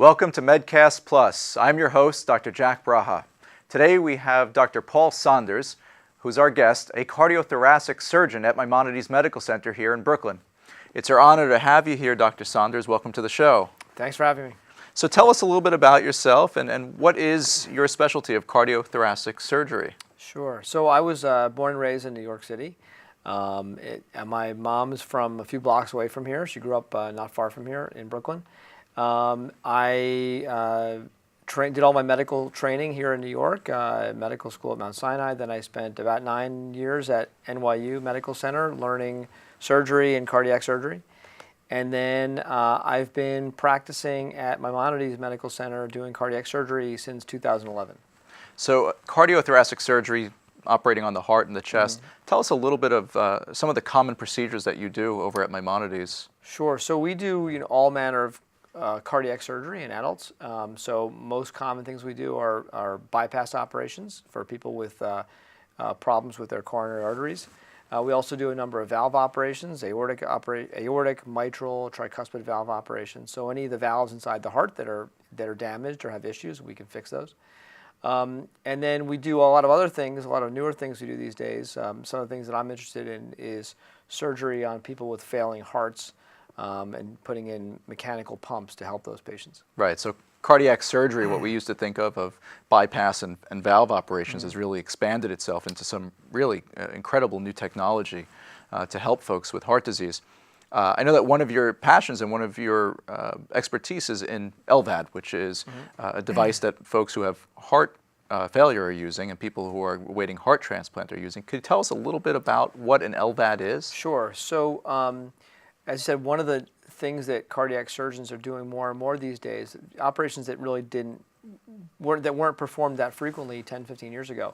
Welcome to Medcastplus. I'm your host, Dr. Jack Braha. Today we have Dr. Paul Saunders, who's our guest, a cardiothoracic surgeon at Maimonides Medical Center here in Brooklyn. It's our honor to have you here, Dr. Saunders. Welcome to the show. Thanks for having me. So tell us a little bit about yourself and what is your specialty of cardiothoracic surgery? Sure. So I was born and raised in New York City. My mom is from a few blocks away from here. She grew up not far from here in Brooklyn. I did all my medical training here in New York, medical school at Mount Sinai. Then I spent about 9 years at NYU Medical Center learning surgery and cardiac surgery. And then I've been practicing at Maimonides Medical Center doing cardiac surgery since 2011. So cardiothoracic surgery, operating on the heart and the chest. Tell us a little bit of some of the common procedures that you do over at Maimonides. Sure. So we do all manner of cardiac surgery in adults. So most common things we do are bypass operations for people with problems with their coronary arteries. We also do a number of valve operations, aortic, mitral, tricuspid valve operations. So any of the valves inside the heart that are damaged or have issues, we can fix those. And then we do a lot of other things, a lot of newer things we do these days. Some of the things that I'm interested in is surgery on people with failing hearts and putting in mechanical pumps to help those patients. Right. So cardiac surgery, what we used to think of bypass and valve operations, has really expanded itself into some really incredible new technology to help folks with heart disease. I know that one of your passions and one of your expertise is in LVAD, which is a device that folks who have heart failure are using and people who are awaiting heart transplant are using. Could you tell us a little bit about what an LVAD is? Sure. So as I said, one of the things that cardiac surgeons are doing more and more these days, operations that really weren't performed that frequently 10, 15 years ago,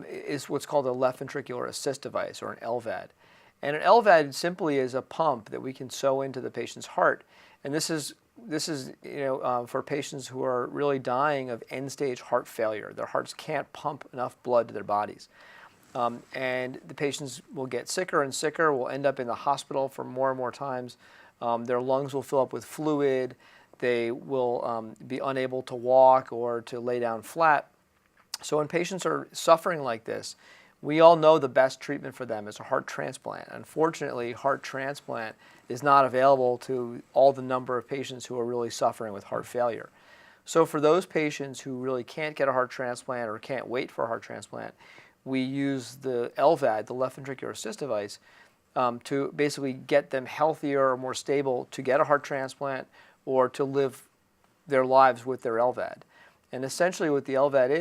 is what's called a left ventricular assist device, or an LVAD. And an LVAD simply is a pump that we can sew into the patient's heart. And this is for patients who are really dying of end-stage heart failure. Their hearts can't pump enough blood to their bodies. And the patients will get sicker and sicker, will end up in the hospital for more and more times. Their lungs will fill up with fluid. They will be unable to walk or to lay down flat. So when patients are suffering like this, we all know the best treatment for them is a heart transplant. Unfortunately, heart transplant is not available to all the number of patients who are really suffering with heart failure. So for those patients who really can't get a heart transplant or can't wait for a heart transplant, we use the LVAD, the left ventricular assist device, to basically get them healthier or more stable to get a heart transplant or to live their lives with their LVAD. And essentially what the LVAD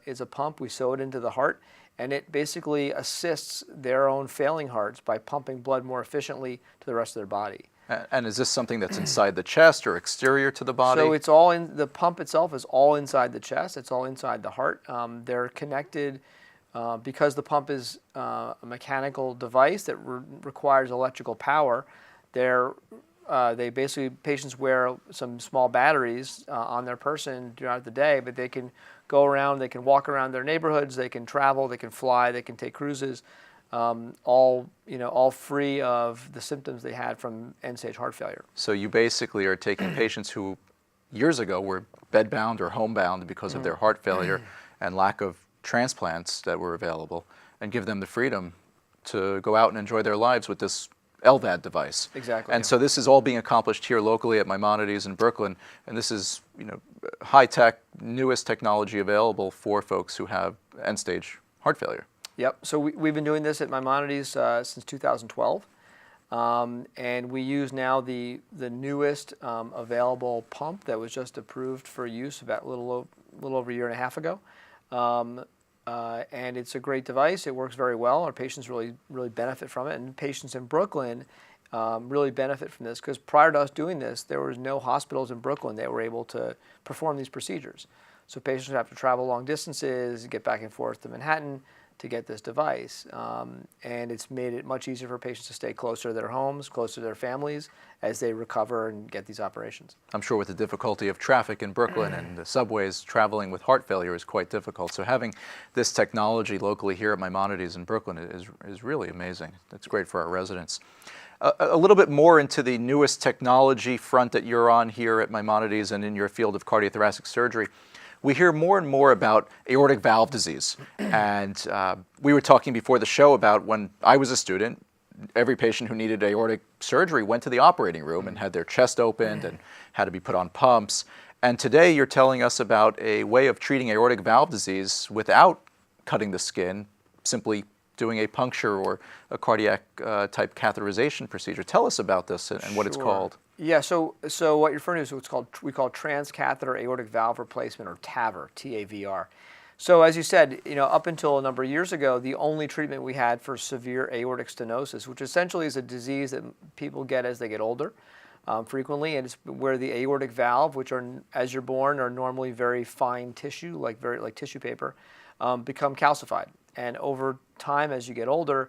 is a pump. We sew it into the heart, and it basically assists their own failing hearts by pumping blood more efficiently to the rest of their body. And is this something that's inside the chest or exterior to the body? So it's all in, the pump itself is all inside the chest. It's all inside the heart. They're connected because the pump is a mechanical device that requires electrical power. They basically, patients wear some small batteries on their person throughout the day, but they can go around, they can walk around their neighborhoods, they can travel, they can fly, they can take cruises, all free of the symptoms they had from end-stage heart failure. So you basically are taking patients who years ago were bedbound or homebound because of their heart failure and lack of transplants that were available, and give them the freedom to go out and enjoy their lives with this LVAD device. Exactly. And so this is all being accomplished here locally at Maimonides in Brooklyn, and this is high-tech, newest technology available for folks who have end-stage heart failure. Yep. So we've been doing this at Maimonides since 2012, and we use now the newest available pump that was just approved for use about a little over a year and a half ago. And it's a great device. It works very well. Our patients really benefit from it, and patients in Brooklyn really benefit from this because prior to us doing this, there was no hospitals in Brooklyn that were able to perform these procedures. So patients would have to travel long distances, get back and forth to Manhattan to get this device. And it's made it much easier for patients to stay closer to their homes, closer to their families as they recover and get these operations. I'm sure with the difficulty of traffic in Brooklyn and the subways, traveling with heart failure is quite difficult. So having this technology locally here at Maimonides in Brooklyn is really amazing. It's great for our residents. a little bit more into the newest technology front that you're on here at Maimonides and in your field of cardiothoracic surgery. We hear more and more about aortic valve disease. And we were talking before the show about when I was a student, every patient who needed aortic surgery went to the operating room and had their chest opened and had to be put on pumps. And today you're telling us about a way of treating aortic valve disease without cutting the skin, simply doing a puncture or a cardiac type catheterization procedure. Tell us about this and what it's called. Yeah, so what you're referring to is what's called, we call transcatheter aortic valve replacement, or TAVR, T-A-V-R. So as you said, up until a number of years ago, the only treatment we had for severe aortic stenosis, which essentially is a disease that people get as they get older, frequently, and it's where the aortic valve, which are, as you're born, are normally very fine tissue, like tissue paper, become calcified. And over time, as you get older,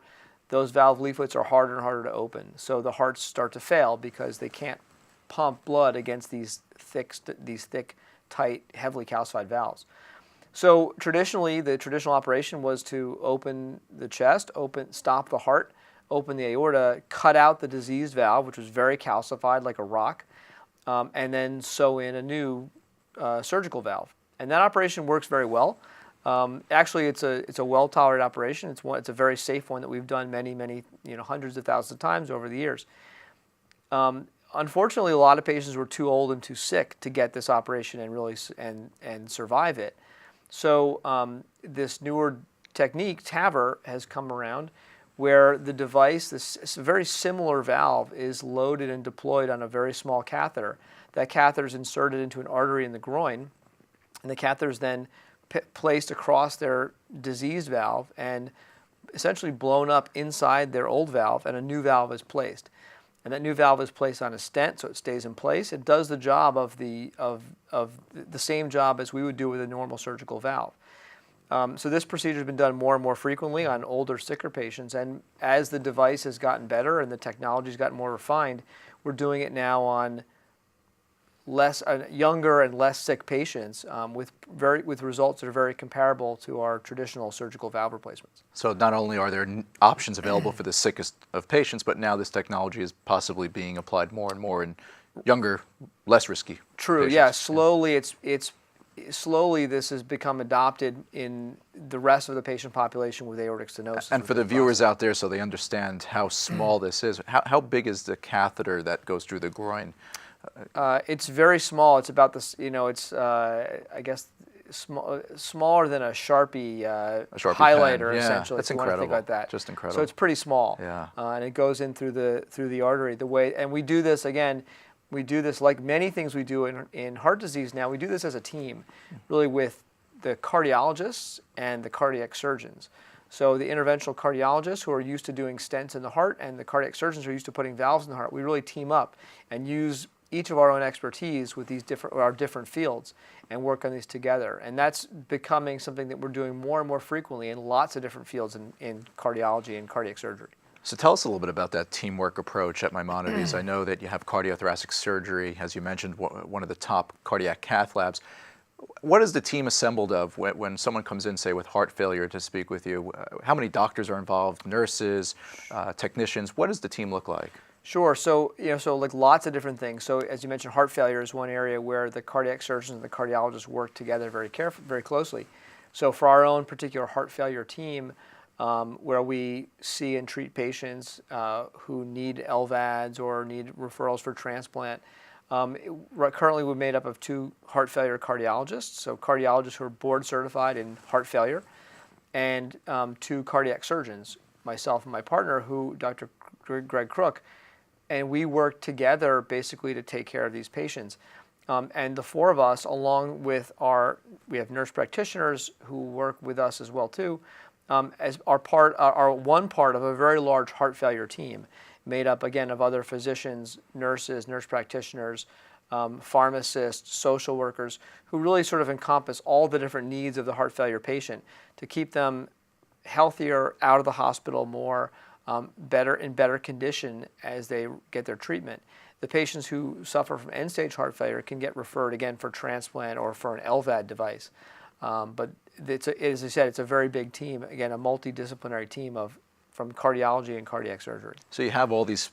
those valve leaflets are harder and harder to open. So the hearts start to fail because they can't pump blood against these thick, tight, heavily calcified valves. So traditionally, the traditional operation was to open the chest, stop the heart, open the aorta, cut out the diseased valve, which was very calcified like a rock, and then sew in a new surgical valve. And that operation works very well. Actually, it's a well-tolerated operation. It's a very safe one that we've done many, hundreds of thousands of times over the years. Unfortunately, a lot of patients were too old and too sick to get this operation and really and survive it. So this newer technique, TAVR, has come around, where the device, this very similar valve, is loaded and deployed on a very small catheter. That catheter is inserted into an artery in the groin, and the catheter is then placed across their diseased valve and essentially blown up inside their old valve, and a new valve is placed. And that new valve is placed on a stent, so it stays in place. It does the job of the same job as we would do with a normal surgical valve. So this procedure has been done more and more frequently on older, sicker patients, and as the device has gotten better and the technology has gotten more refined, we're doing it now on younger and less sick patients with results that are very comparable to our traditional surgical valve replacements. So not only are there options available for the sickest of patients, but now this technology is possibly being applied more and more in younger, less risky True, patients. yeah. Slowly, slowly this has become adopted in the rest of the patient population with aortic stenosis. And for the viewers out there, so they understand how small this is, how big is the catheter that goes through the groin? It's very small. It's about this, I guess, smaller than a Sharpie, highlighter, pen. Yeah, essentially. that's if you want to think incredible. about that. Just incredible. So it's pretty small. Yeah. And it goes in through the artery. And we do this again. We do this like many things we do in heart disease now. We do this as a team, really, with the cardiologists and the cardiac surgeons. So the interventional cardiologists, who are used to doing stents in the heart, and the cardiac surgeons who are used to putting valves in the heart, we really team up and use each of our own expertise with these different fields and work on these together. And that's becoming something that we're doing more and more frequently in lots of different fields in cardiology and cardiac surgery. So tell us a little bit about that teamwork approach at Maimonides. I know that you have cardiothoracic surgery, as you mentioned, one of the top cardiac cath labs. What is the team assembled of when someone comes in, say, with heart failure to speak with you? How many doctors are involved, nurses, technicians? What does the team look like? Sure. So, like lots of different things. So, as you mentioned, heart failure is one area where the cardiac surgeons and the cardiologists work together very closely. So, for our own particular heart failure team, where we see and treat patients who need LVADs or need referrals for transplant, currently we're made up of 2 heart failure cardiologists, so cardiologists who are board certified in heart failure, and 2 cardiac surgeons, myself and my partner, Dr. Greg Crook. And we work together basically to take care of these patients. And the 4 of us, along with we have nurse practitioners who work with us as well too, as are one part of a very large heart failure team, made up again of other physicians, nurses, nurse practitioners, pharmacists, social workers, who really sort of encompass all the different needs of the heart failure patient to keep them healthier, out of the hospital more, in better condition as they get their treatment. The patients who suffer from end-stage heart failure can get referred again for transplant or for an LVAD device. But as I said, it's a very big team, again, a multidisciplinary team of from cardiology and cardiac surgery. So you have all these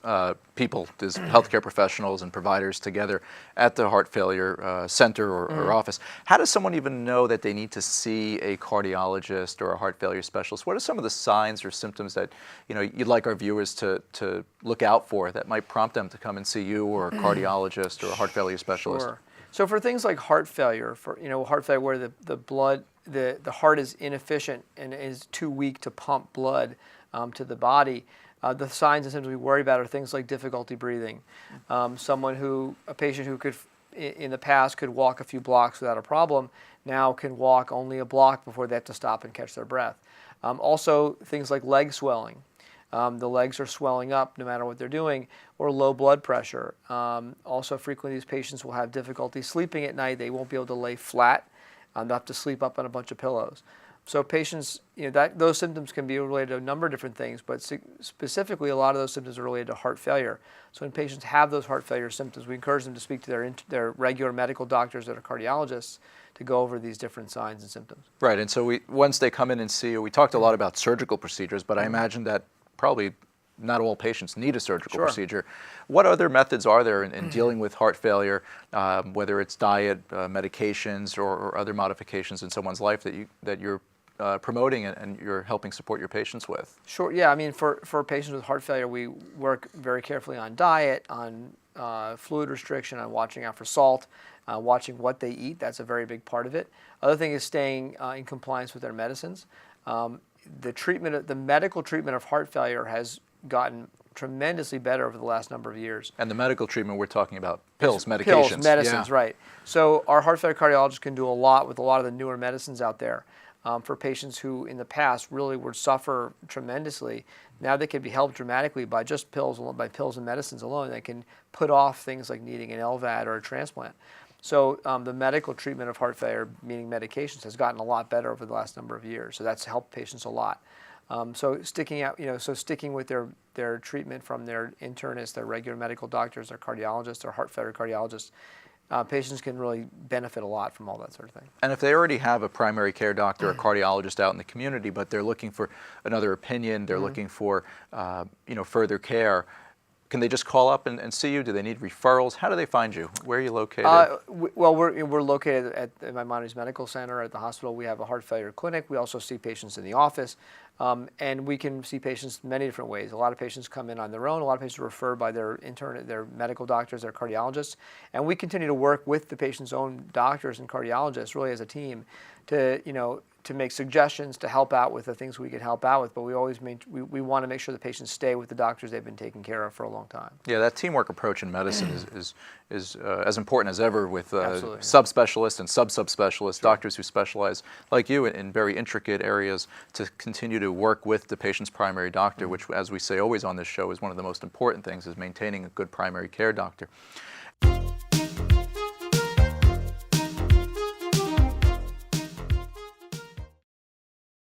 people, these healthcare professionals and providers together at the heart failure center or office. How does someone even know that they need to see a cardiologist or a heart failure specialist? What are some of the signs or symptoms that you'd like our viewers to look out for that might prompt them to come and see you or a cardiologist or a heart failure specialist? Sure. So for things like heart failure, heart failure where the heart is inefficient and is too weak to pump blood to the body, the signs and symptoms we worry about are things like difficulty breathing. A patient who could, in the past, could walk a few blocks without a problem, now can walk only a block before they have to stop and catch their breath. Also, things like leg swelling. The legs are swelling up no matter what they're doing, or low blood pressure. Also, frequently these patients will have difficulty sleeping at night. They won't be able to lay flat. They'll have to sleep up on a bunch of pillows. So patients, those symptoms can be related to a number of different things, but specifically a lot of those symptoms are related to heart failure. So when patients have those heart failure symptoms, we encourage them to speak to their regular medical doctors that are cardiologists to go over these different signs and symptoms. Right, and so once they come in and see you, we talked a lot about surgical procedures, but I imagine that probably not all patients need a surgical procedure. What other methods are there in dealing with heart failure, whether it's diet, medications, or other modifications in someone's life that you're promoting and you're helping support your patients with? Sure, yeah, I mean for patients with heart failure, we work very carefully on diet, on fluid restriction, on watching out for salt, watching what they eat. That's a very big part of it. Other thing is staying in compliance with their medicines. The medical treatment of heart failure has gotten tremendously better over the last number of years. And the medical treatment, we're talking about pills, medications. Pills, medicines, right. So our heart failure cardiologists can do a lot with a lot of the newer medicines out there. For patients who in the past really would suffer tremendously, now they can be helped dramatically by just pills and medicines alone. They can put off things like needing an LVAD or a transplant. So the medical treatment of heart failure, meaning medications, has gotten a lot better over the last number of years. So that's helped patients a lot. So sticking with their treatment from their internists, their regular medical doctors, their cardiologists, their heart failure cardiologists, patients can really benefit a lot from all that sort of thing. And if they already have a primary care doctor, a cardiologist out in the community, but they're looking for another opinion, they're looking for further care, can they just call up and see you? Do they need referrals? How do they find you? Where are you located? Well, we're located at Maimonides Medical Center at the hospital. We have a heart failure clinic. We also see patients in the office. And we can see patients many different ways. A lot of patients come in on their own. A lot of patients are referred by their medical doctors, their cardiologists. And we continue to work with the patient's own doctors and cardiologists, really as a team, to make suggestions to help out with the things we can help out with. But we always we want to make sure the patients stay with the doctors they've been taking care of for a long time. Yeah, that teamwork approach in medicine is as important as ever with subspecialists and sub-subspecialists, doctors who specialize, like you, in very intricate areas to continue to work with the patient's primary doctor, which, as we say always on this show, is one of the most important things, is maintaining a good primary care doctor.